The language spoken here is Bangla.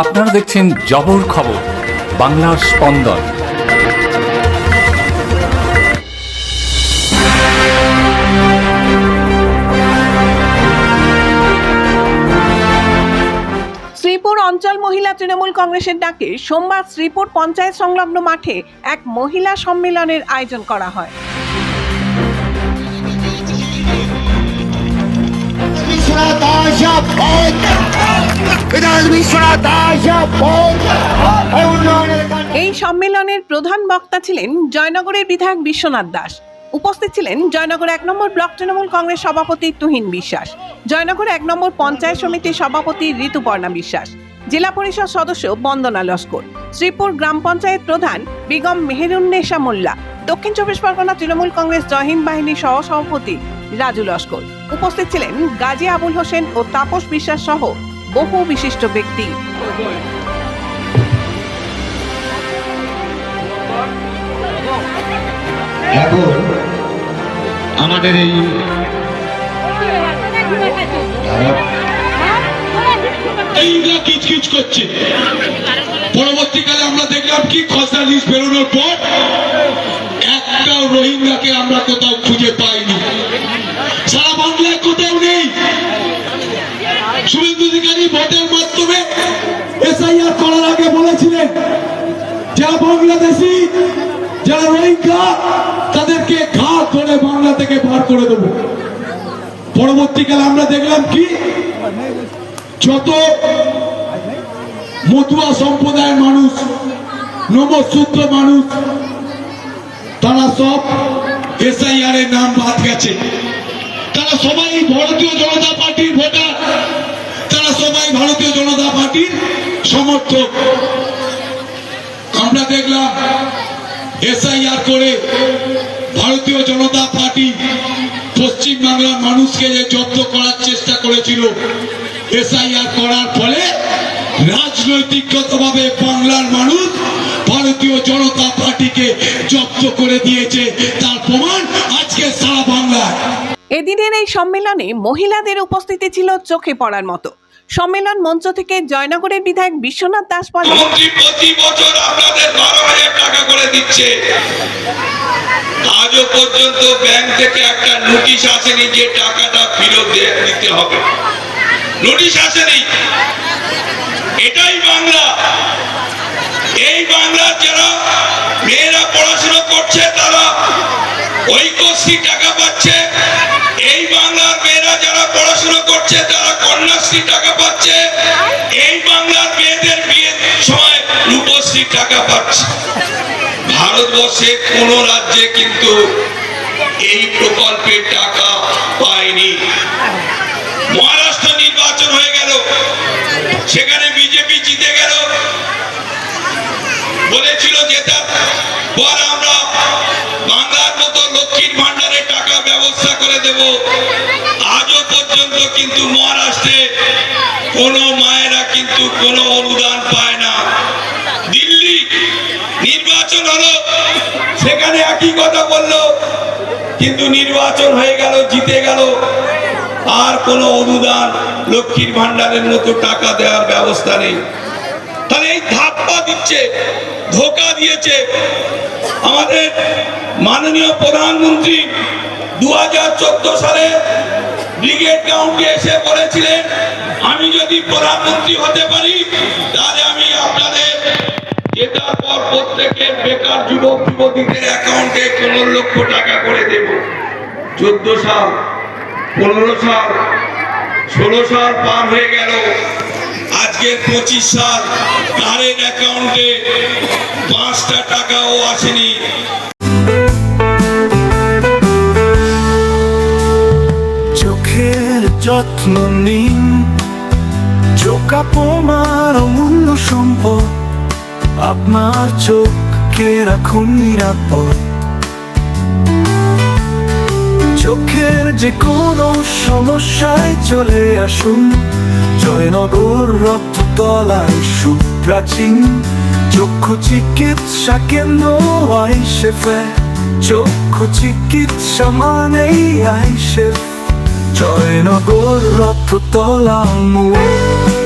আপনারা দেখছেন জবর খবর, বাংলার স্পন্দন। শ্রীপুর অঞ্চল মহিলা তৃণমূল কংগ্রেসের ডাকে সোমবার শ্রীপুর পঞ্চায়েত সংলগ্ন মাঠে এক মহিলা সম্মেলনের আয়োজন করা হয়। এই সম্মেলনের প্রধান বক্তা ছিলেন জয়নগরের বিধায়ক বিশ্বনাথ দাস। উপস্থিত ছিলেন জয়নগর 1 নম্বর ব্লক তৃণমূল কংগ্রেস সভাপতি তুহিন বিশ্বাস, জয়নগর 1 নম্বর পঞ্চায়েত সমিতির সভাপতি ঋতুপর্ণা বিশ্বাস, জেলা পরিষদ সদস্য বন্দনা লস্কর, শ্রীপুর গ্রাম পঞ্চায়েত প্রধান বেগম মেহেরুন্নেসা মোল্লা, দক্ষিণ 24 পরগনা তৃণমূল কংগ্রেস জয়হিন্দ বাহিনীর সহ সভাপতি রাজু লস্কর। উপস্থিত ছিলেন গাজী আবুল হোসেন ও তাপস বিশ্বাস সহ বহু বিশিষ্ট ব্যক্তি। এখন আমাদের এই কিচকিচ করছে, পরবর্তীকালে আমরা দেখলাম কি খসড়া লিস্ট বেরোনোর পর একটা রোহিঙ্গাকে আমরা কোথাও খুঁজে পাইনি, সারা বাংলায় কোথাও নেই। শুভেন্দু অধিকারী ভোটের মাধ্যমে এসআইআর করার আগে বলেছিলেন যারা বাংলাদেশি, যারা রোহিঙ্গা, তাদেরকে ঘাট ধরে বাংলা থেকে বার করে দেব। পরবর্তীকালে আমরা দেখলাম কি যত মতুয়া সম্প্রদায়ের মানুষ, নমশূদ্র মানুষ, তারা সব এসআইআর এর নাম বাদ গেছে। তারা সবাই ভারতীয় জনতা পার্টির ভোটার, তারা সবাই ভারতীয় জনতা পার্টির সমর্থক। আমরা দেখলাম এসআইআর করে ভারতীয় জনতা পার্টি পশ্চিম বাংলার মানুষকে যে জব্দ করার চেষ্টা করেছিল, এসআইআর করার ফলে রাজনৈতিকভাবে বাংলার মানুষ ভারতীয় জনতা পার্টিকে জব্দ করে দিয়েছে। তার প্রমাণ আজকে সারা বাংলায়। এদিনের এই সম্মেলনে মহিলাদের উপস্থিতি ছিল চোখে পড়ার মতো। সম্মেলন মঞ্চ থেকে জয়নগরের বিধায়ক বিশ্বনাথ দাস বলেন, প্রতি বছর আপনাদের 12,000 টাকা করে দিচ্ছে, আজও পর্যন্ত ব্যাংক থেকে একটা নোটিশ আসেনি যে টাকাটা ফেরত দিতে হবে। নোটিশ আসেনি। এটাই বাংলা। এই বাংলার যারা মেয়েরা পড়াশোনা করছে তারা ঐক্যশ্রী টাকা পাচ্ছে, এই বাংলার মেয়েরা যারা পড়াশোনা করছে তারা কন্যাশ্রী টাকা পাচ্ছে, এই বাংলার মেয়েদের বিয়ের সময় রূপশ্রী টাকা পাচ্ছে। ভারতবর্ষে কোন রাজ্যে কিন্তু এই প্রকল্পের টাকা পায়নি। মহারাষ্ট্র নির্বাচন হয়ে গেল, সেখানে বিজেপি জিতে গেল, বলেছিল জেতার পর আমরা বাংলার মতো লক্ষ্মীর ভান্ডারে টাকা ব্যবস্থা করে দেব। আজও পর্যন্ত কিন্তু মহারাষ্ট্রে কোন মায়েরা কিন্তু কোন অনুদান পায় না। দিল্লি নির্বাচন হলো, সেখানে একই কথা বললো, কিন্তু নির্বাচন হয়ে গেল, জিতে গেল, আর কোন অনুদান লক্ষ্মীর ভান্ডারের মতো টাকা দেওয়ার ব্যবস্থা নেই। তাহলে এই ধাপ্পা দিচ্ছে, ধোকা দিয়েছে। আমাদের মাননীয় প্রধানমন্ত্রী 2014 সালে ব্রিগেড গ্রাউন্ডে এসে বলেছিলেন, আমি যদি প্রধানমন্ত্রী হতে পারি তাহলে আমি আপনাদের জেতার পর প্রত্যেকের বেকার যুবক যুবতীদের অ্যাকাউন্টে 15 লক্ষ টাকা করে দেব। 14 সাল, 15 সাল, 16 সাল পার হয়ে গেল, আজকে 25 সাল, কারের অ্যাকাউন্টে 5টা টাকাও আসেনি। চোখের যত্ন নিন, চোখ আপনার অমূল্য সম্পদ, আপনার চোখকে রাখুন নিরাপদ। চোখের যে কোনো সমস্যায় চলে আসুন জয়নগর রক্ততলায় সুপ্রাচীন চক্ষু চিকিৎসা কেন্দ্র আইসেফে। চক্ষু চিকিৎসা মানেই আইসেফ, জয়নগর রক্ততলা মোড়।